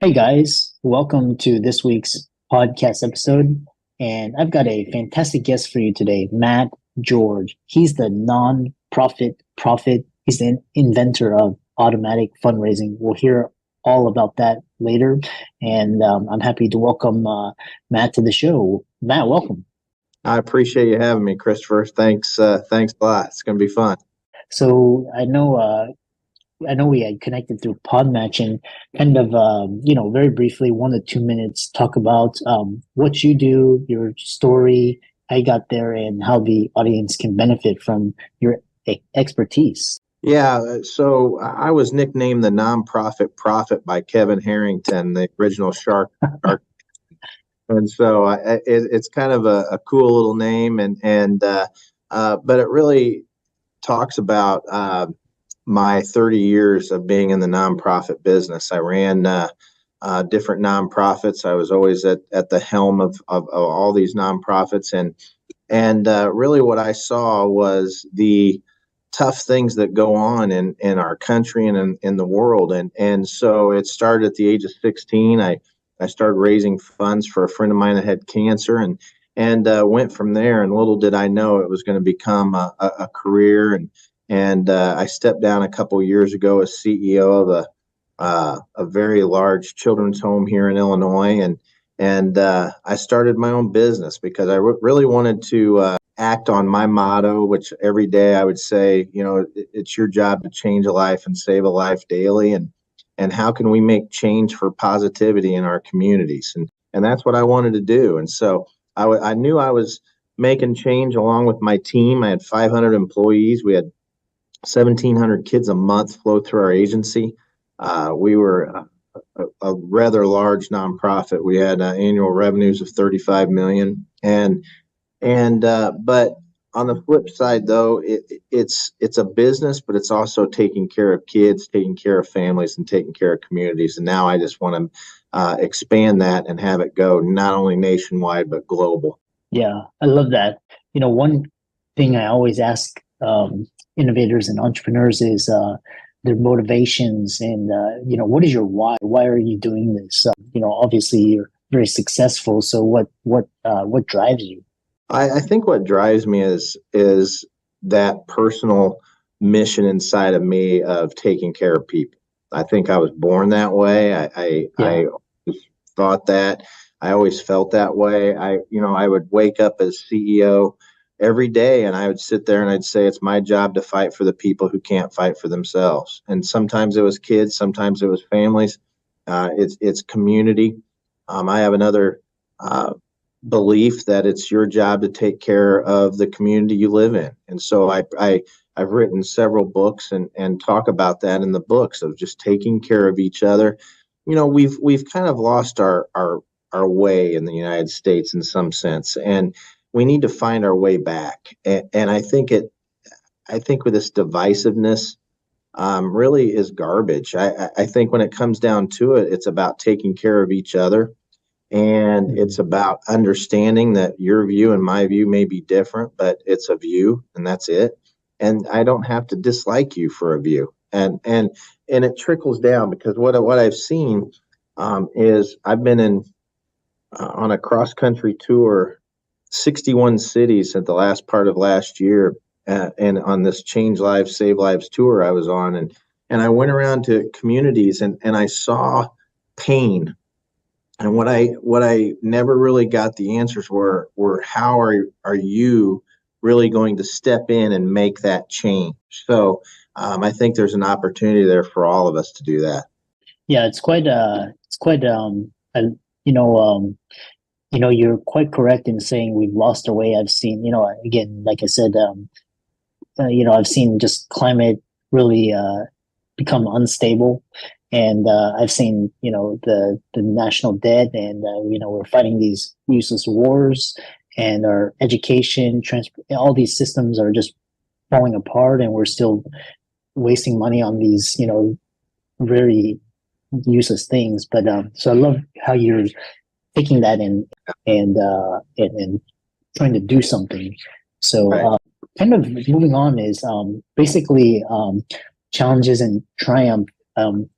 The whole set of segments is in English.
Hey guys, welcome to this week's podcast episode. And I've got a fantastic guest for you today, Matt George. He's the non-profit prophet. He's the inventor of automatic fundraising. We'll hear all about that later. And I'm happy to welcome Matt to the show. Matt, welcome. I appreciate you having me, Christopher. Thanks a lot. It's going to be fun. So I know we had connected through Podmatch and kind of, very briefly, 1 to 2 minutes, talk about what you do, your story, how you got there, and how the audience can benefit from your expertise. Yeah, so I was nicknamed the nonprofit prophet by Kevin Harrington, the original Shark. And so it's kind of a cool little name, but it really talks about my 30 years of being in the nonprofit business. I ran different nonprofits. I was always at the helm of all these nonprofits, and really what I saw was the tough things that go on in our country and in the world. And so it started at the age of 16. I started raising funds for a friend of mine that had cancer, and went from there. And little did I know it was going to become a career. And I stepped down a couple of years ago as CEO of a very large children's home here in Illinois, and I started my own business because I really wanted to act on my motto, which every day I would say, it's your job to change a life and save a life daily, and how can we make change for positivity in our communities, and that's what I wanted to do. And so I knew I was making change along with my team. I had 500 employees. We had 1,700 kids a month flow through our agency. We were a rather large nonprofit. We had annual revenues of 35 million, but on the flip side, though, it's a business, but it's also taking care of kids, taking care of families, and taking care of communities. And now I just want to expand that and have it go not only nationwide but global. Yeah, I love that. One thing I always ask innovators and entrepreneurs is their motivations and what is your why? Why are you doing this? Obviously you're very successful. So what drives you? I think what drives me is that personal mission inside of me of taking care of people. I think I was born that way. I always thought that. I always felt that way. I would wake up as CEO every day and I would sit there and I'd say, it's my job to fight for the people who can't fight for themselves. And sometimes it was kids, sometimes it was families. It's community. I have another belief that it's your job to take care of the community you live in. And so I've written several books and talk about that in the books of just taking care of each other. We've kind of lost our way in the United States in some sense, and we need to find our way back. And I think with this divisiveness really is garbage. I think when it comes down to it, it's about taking care of each other. And it's about understanding that your view and my view may be different, but it's a view and that's it. And I don't have to dislike you for a view. And it trickles down because what I've seen is I've been on a cross country tour, 61 cities at the last part of last year, and on this Change Lives, Save Lives tour I was on, and I went around to communities and I saw pain. And what I never really got the answers were how are you really going to step in and make that change? So I think there's an opportunity there for all of us to do that. Yeah, you're quite correct in saying we've lost our way. I've seen, again, like I said, I've seen just climate really become unstable. And I've seen, the national debt, and we're fighting these useless wars, and our education, all these systems are just falling apart, and we're still wasting money on these, very useless things. But so I love how you're taking that and trying to do something. So kind of moving on is basically challenges and triumph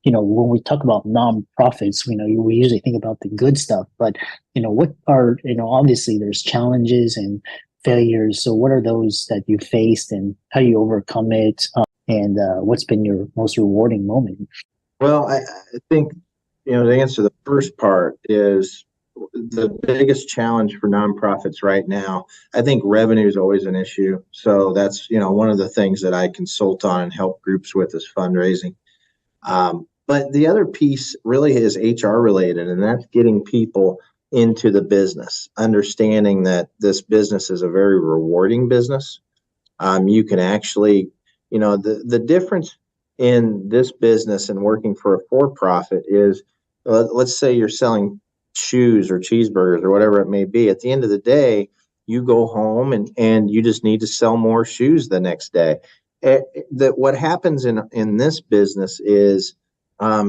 when we talk about nonprofits, we usually think about the good stuff, but what are, obviously there's challenges and failures. So what are those that you faced, and how do you overcome it? And what's been your most rewarding moment? Well, I think, to answer the first part is the biggest challenge for nonprofits right now. I think revenue is always an issue. So that's, one of the things that I consult on and help groups with is fundraising. But the other piece really is HR related, and that's getting people into the business, understanding that this business is a very rewarding business. You can actually, the difference in this business and working for a for-profit is, let's say you're selling shoes or cheeseburgers or whatever it may be. At the end of the day, you go home and you just need to sell more shoes the next day. That what happens in this business is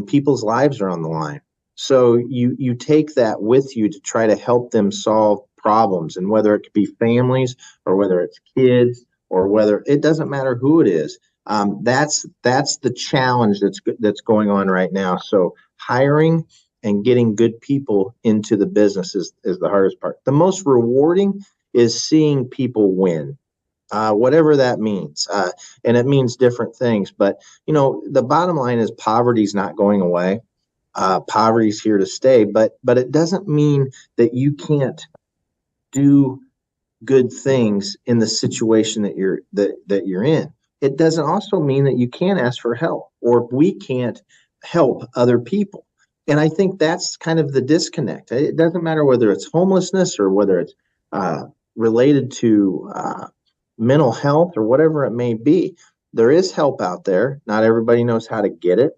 people's lives are on the line. So you take that with you to try to help them solve problems, and whether it could be families or whether it's kids or whether it doesn't matter who it is. That's the challenge that's going on right now. So hiring and getting good people into the business is the hardest part. The most rewarding is seeing people win, whatever that means. And it means different things. But, the bottom line is poverty's not going away. Poverty's here to stay. But it doesn't mean that you can't do good things in the situation that you're in. It doesn't also mean that you can't ask for help, or we can't help other people. And I think that's kind of the disconnect. It doesn't matter whether it's homelessness or whether it's related to mental health or whatever it may be. There is help out there. Not everybody knows how to get it,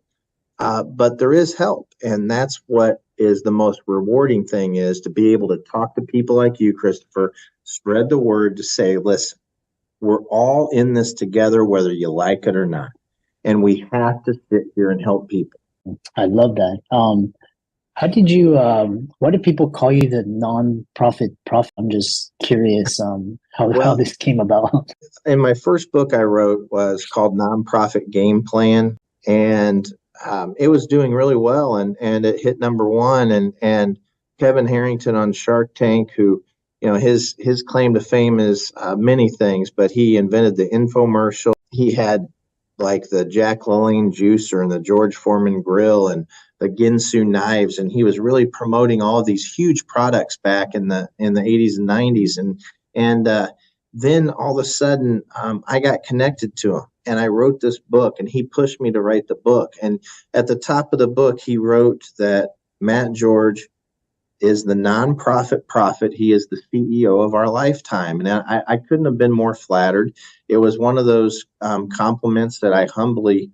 but there is help. And that's what is the most rewarding thing, is to be able to talk to people like you, Christopher, spread the word to say, listen, we're all in this together, whether you like it or not. And we have to sit here and help people. I love that. How did you, why do people call you the non-profit prophet? I'm just curious how this came about. In my first book I wrote was called Nonprofit Game Plan. And it was doing really well, and it hit #1. And Kevin Harrington on Shark Tank, who, his claim to fame is many things, but he invented the infomercial. He had like the Jack LaLanne juicer and the George Foreman grill and the Ginsu knives, and he was really promoting all of these huge products back in the 80s and 90s. And then all of a sudden, I got connected to him, and I wrote this book, and he pushed me to write the book. And at the top of the book, he wrote that Matt George is the nonprofit prophet. He is the CEO of our lifetime. And I couldn't have been more flattered. It was one of those compliments that I humbly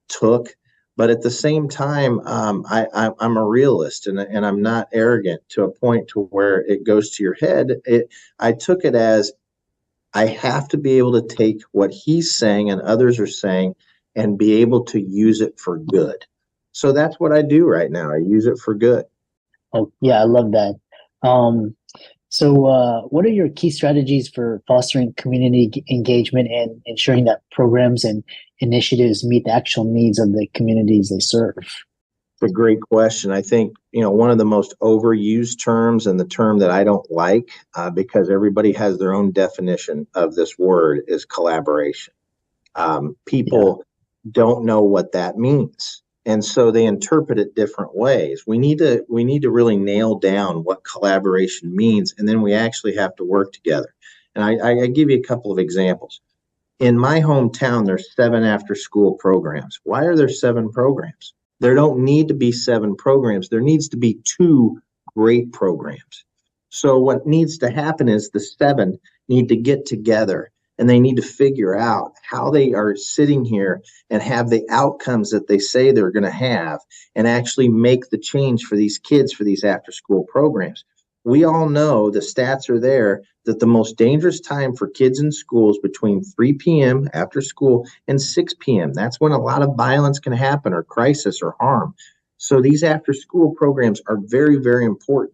took. But at the same time, I'm a realist, and I'm not arrogant to a point to where it goes to your head. I took it as, I have to be able to take what he's saying and others are saying and be able to use it for good. So that's what I do right now. I use it for good. Oh, yeah, I love that. So what are your key strategies for fostering community engagement and ensuring that programs and initiatives meet the actual needs of the communities they serve? It's a great question. I think, one of the most overused terms, and the term that I don't like, because everybody has their own definition of this word, is collaboration. People don't know what that means, and so they interpret it different ways. We need to really nail down what collaboration means, and then we actually have to work together. And I give you a couple of examples. In my hometown, there's 7 after-school programs. Why are there 7 programs? There don't need to be 7 programs. There needs to be 2 great programs. So what needs to happen is the 7 need to get together, and they need to figure out how they are sitting here and have the outcomes that they say they're going to have, and actually make the change for these kids for these after-school programs. We all know, the stats are there, that the most dangerous time for kids in schools between 3 p.m. after school and 6 p.m. That's when a lot of violence can happen, or crisis, or harm. So these after-school programs are very, very important.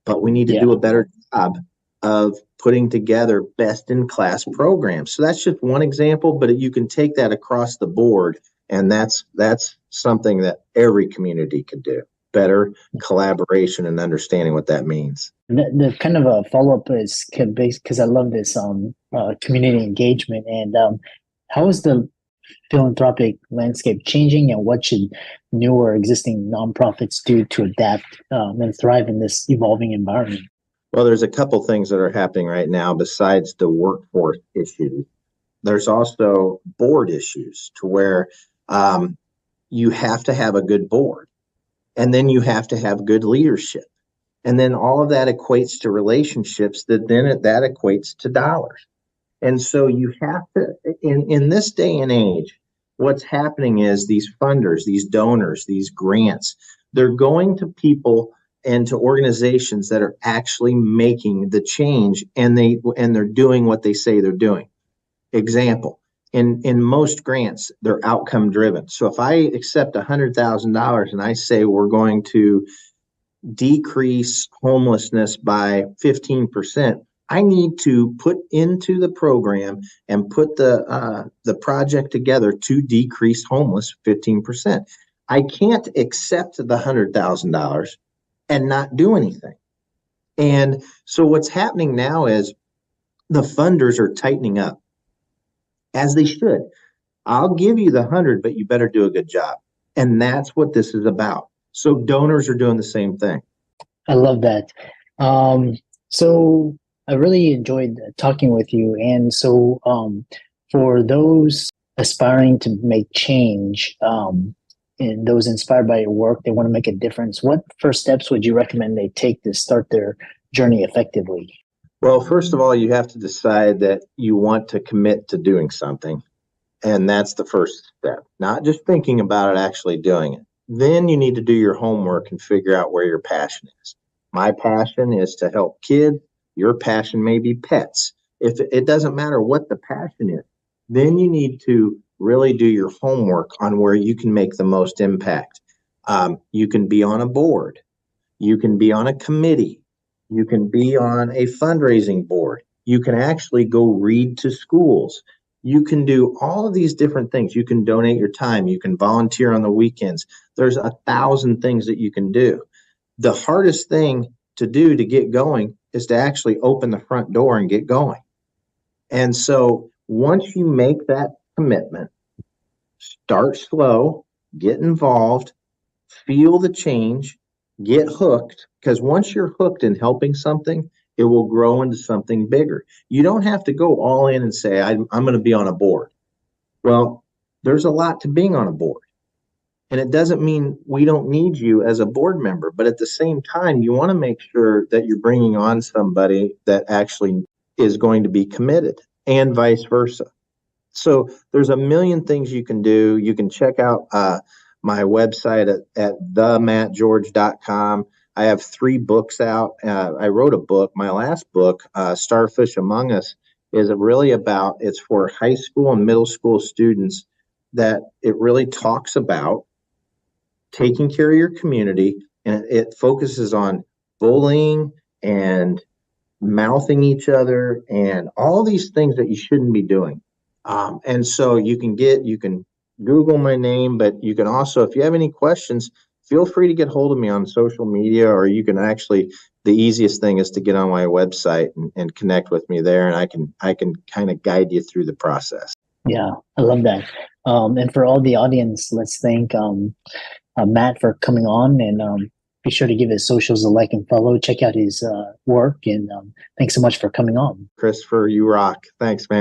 But we need to do a better job of putting together best-in-class programs. So that's just one example, but you can take that across the board And that's something that every community could do. Better collaboration and understanding what that means. The kind of a follow-up is because I love this community engagement, and how is the philanthropic landscape changing, and what should new or existing nonprofits do to adapt and thrive in this evolving environment? Well, there's a couple things that are happening right now besides the workforce issues. There's also board issues to where you have to have a good board, and then you have to have good leadership. And then all of that equates to relationships that equates to dollars. And so you have to, in this day and age, what's happening is these funders, these donors, these grants, they're going to people and to organizations that are actually making the change, and they're doing what they say they're doing. Example, in most grants, they're outcome driven. So if I accept $100,000 and I say we're going to decrease homelessness by 15%, I need to put into the program and put the project together to decrease homeless 15%. I can't accept the $100,000 and not do anything. And so what's happening now is the funders are tightening up, as they should. I'll give you the 100, but you better do a good job. And that's what this is about. So donors are doing the same thing. I love that. So I really enjoyed talking with you. And so for those aspiring to make change, and those inspired by your work, they want to make a difference, what first steps would you recommend they take to start their journey effectively? Well, first of all, you have to decide that you want to commit to doing something. And that's the first step, not just thinking about it, actually doing it. Then you need to do your homework and figure out where your passion is. My passion is to help kids. Your passion may be pets. If it doesn't matter what the passion is, then you need to really do your homework on where you can make the most impact. You can be on a board. You can be on a committee. You can be on a fundraising board. You can actually go read to schools. You can do all of these different things. You can donate your time. You can volunteer on the weekends. There's 1,000 things that you can do. The hardest thing to do to get going is to actually open the front door and get going. And so once you make that commitment, start slow, get involved, feel the change, get hooked, because once you're hooked in helping something, it will grow into something bigger. You don't have to go all in and say, I'm going to be on a board. Well, there's a lot to being on a board. And it doesn't mean we don't need you as a board member, but at the same time, you want to make sure that you're bringing on somebody that actually is going to be committed, and vice versa. So there's a million things you can do. You can check out my website at themattgeorge.com. I have 3 books out. I wrote a book. My last book, Starfish Among Us, is really about, it's for high school and middle school students, that it really talks about taking care of your community, and it focuses on bullying and mouthing each other and all these things that you shouldn't be doing. And so you can Google my name, but you can also, if you have any questions, feel free to get hold of me on social media, or you can actually, the easiest thing is to get on my website and connect with me there, and I can kind of guide you through the process. Yeah, I love that. And for all the audience, let's thank Matt for coming on, and be sure to give his socials a like and follow. Check out his work, and thanks so much for coming on. Christopher, you rock. Thanks, man.